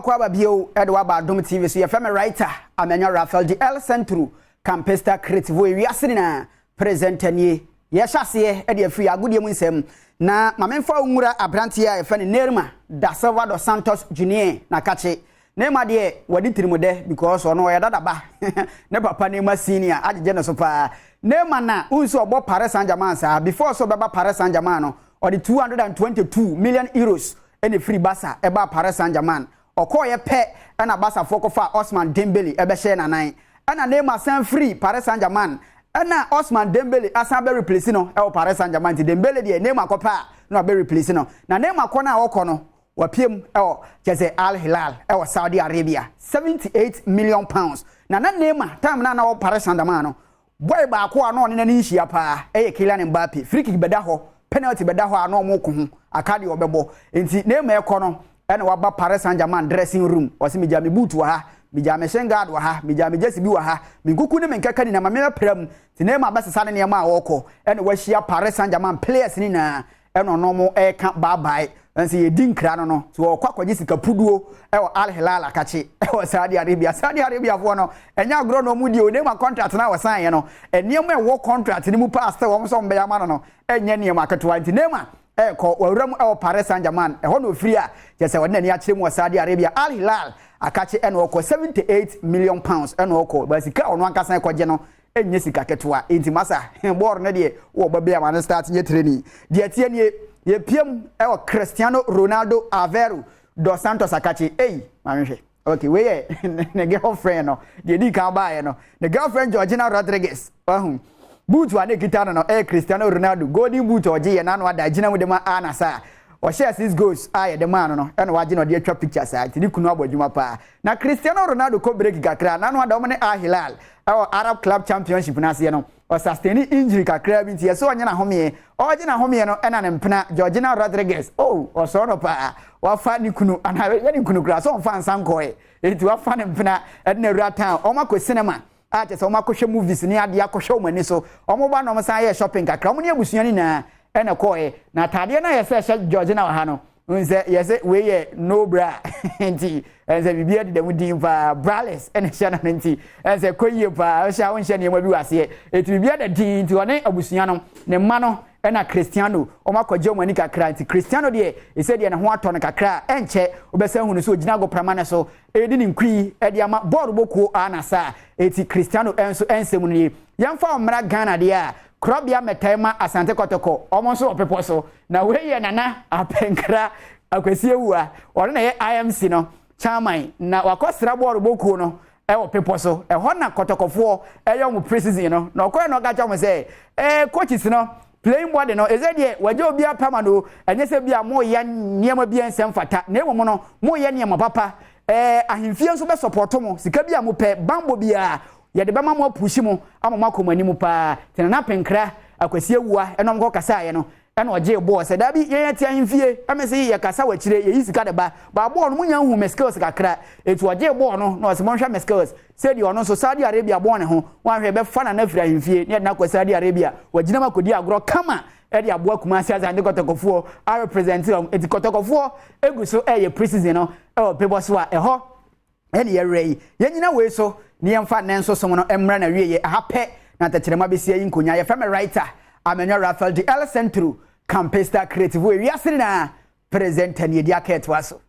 Kwaba bio Edwa ba Adom TV so yefem writer amenya Rafael di El Centro Campesta Creative we asina presenter nie ye hyase e de afiri agodie mu nsem na mamemfa nwura abrante a yefe ne Neymar da Silva dos Santos Junior na kache Neymar de wadi tirimode because ono ya dadaba ne papa Neymar senior ajeje no so pa Neymar na unso obo Paris Saint-Germain sa before so beba Paris Saint-Germain no or the 222 million euros any free Barca eba Paris Saint-Germain okoye pe na Barca fokofa Ousmane Dembele ebe share na nan na Neymar san free Paris Saint-Germain na Ousmane Dembele asan be replace no e Paris Saint-Germain ti Dembele de Neymar kopa no be replace no na Neymar ko na okono wapiem jese Al Hilal Saudi Arabia 78 million pounds na Neymar time na Paris Saint-Germain no boy ba ko ano ne na nhia pa Kylian Mbappe free kick beda ho penalty beda ho ano mo ko hu akade obebo enti Neymar ekono ene waba Paris Saint-Germain dressing room wasi meja me boot wa ha meja me shengard wa ha meja me jesi bi wa ha me kuku ne menkaka ni na mame pram ti Neymar basesa ne ma woko ene wahia Paris Saint-Germain players ni na ene no mo eka bye bye ense ye dinkra no so kwakwaje sika puduo Al Hilal akache Saudi Arabia fo no enya agro no mudi o Neymar contract na wasan ye no eniem e wo contract ni mu pass wo so mbe ya ma no enya Neymar akato anti Neymar ko wawram Paris Saint-Germain ho no free a jese wona ni akire mu Saudi Arabia Al Hilal akache eno ko 78 million pounds eno ko basika ono ankasa ekoje no enye sika ketoa enti masa bor ne de wo babia man start nye training de tie ne ye piem Cristiano Ronaldo Aveiro dos Santos akache manhwe okay we ye ne girlfriend no de di kan ba ye no the girlfriend Georgina Rodriguez boot wa ne kita no Cristiano Ronaldo golden boot oje ye na no ada gina mu de ma anasa o share 6 goals aye the man no e no waje no de atwa pictures a ti kunu abodwuma pa na Cristiano Ronaldo ko break kakra na no ada o ne Al Hilal Arab Club Championship na se no o sustain injury kakra bi nti so onye na home oje na home no e na ne mpena Georgina Rodriguez o so no pa wa fa ni kunu ana ni kunu kra so fa nsan ko e ti wa fa ne mpena e na ru atan o ma ko cinema just o ma ko hwe movies ni ade akɔhwe o mani so o mo ba no mo san ye shopping kakra mo ne abusuani na ene koe na tade na yese hye Georgina wa ha no nse yese we ye no bra nti ense bibia de mu din pa brales ene hye na nti ense koyie pa hye won hye ne ma bi wase eti bibia de din nti one abusua no ne ma no ena Cristiano o makɔgye mani kakra nti Cristiano de ese de ne ho atɔ no kakra enche obesa hunu so ogina go pramane so edi ne nkwi edi ama board boku anasa eti Cristiano enso ensem no yamfa omra Ghana de a Krobia metema Asante Kotoko omonso opepo so na we ye nana apenkra akwesi ewua ɔno na ye IMC no chairman na wakɔsra board boku no opepo so ho na Kotokofo mu preseason no na ɔkɔ no gacha mo say coaches no playing board no ezedie waje obi apama no enye se bia mo ya niema bia nsem fata na ewom no mo ya niema papa ahemfie nso be support mo sika bia mo pe bambo bia ye de bema mo pushi mo amama komani mu pa tena na penkra akwasi ewua enom ko kasa ye no ena oje bo se da bi ye tia ahemfie amese ye kasa wa kire ye sika de ba bo no munya hu meskills kakra etu oje bo no na ose mo hwa meskills se di ono so Saudi Arabia bo ne ho wan hwe be fa na afira ahemfie ne na kwa Saudi Arabia wagina makodi agro kama e de abo akuma sia Asante Kotokofo a represent eti Kotokofo eguso ye preseason no pebo so a ho ene ye rei ye nyina we so ne yemfa nenso so no emra na wie ye ahapɛ na takyerema besia yi nkonya ye fam writer amenya Rafael di El Centro Campesta Creative we wiase na presenter ne dia ketwaso